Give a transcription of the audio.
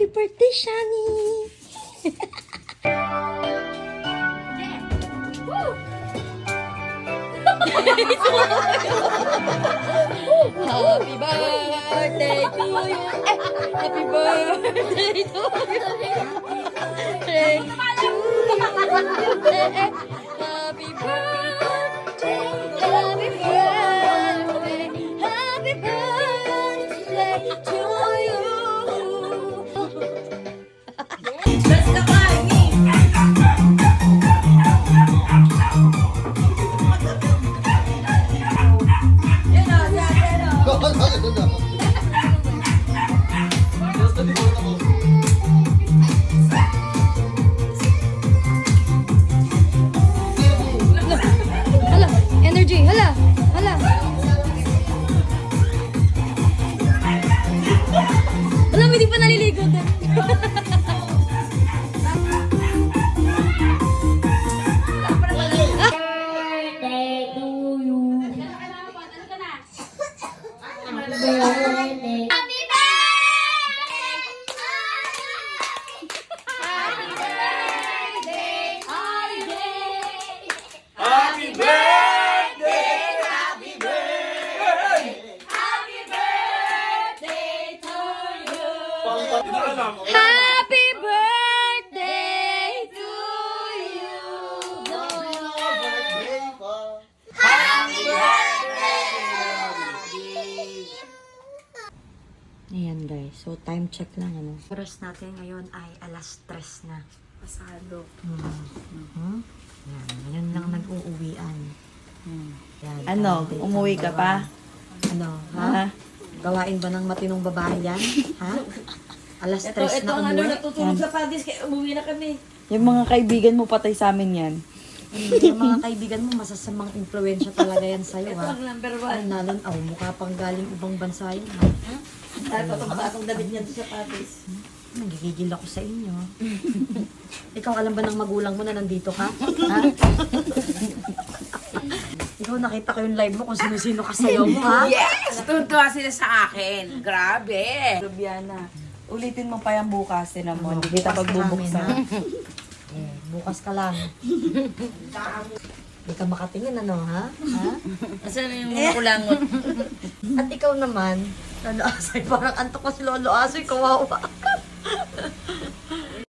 Happy birthday, Shani! Happy birthday to you! Happy birthday to you! Happy birthday! Happy birthday! Happy birthday to you! Hala, energy, hala, hala. Hala, hindi pa naliligo doon. Happy birthday to you. Happy birthday. Ayan guys, so time check lang ano. Oras natin ngayon ay alas 3 na. Pasado. Yan, ngayon lang nag-uuwian. Yan, Ano, kain umuwi ang ka babae. pa? Ano, ha? Gawain ba ng matinong babae yan? Ha? Alas 3 na umuwi? natutulog sa padis, kaya umuwi na kami. Yung mga kaibigan mo patay sa amin yan. Yung mga kaibigan mo, masasamang impluensya talaga yan sa'yo, ha? Ang number Ay, 1. nalan, mukha pang galing ibang bansa yun, ha? Tapos ang damit niya sa padis. Nagigigil ako sa inyo. Ikaw, alam ba ng magulang mo na nandito ka? Ha? Ikaw, nakita ko yung live mo kung sino-sino kasayaw mo, ha? Yes! Tuntua sila sa akin. Grabe. Lubiana, ulitin mo pa yan bukas, mo. Hindi kita Bukas ka pagbubuksan. namin, ha? Bukas ka lang. Hindi ka makatingin, ano, ha? Ha? Asan na yung mga kulangot? At ikaw naman, Lolo Asoy, parang antok ko si Lolo Asoy, kawawa.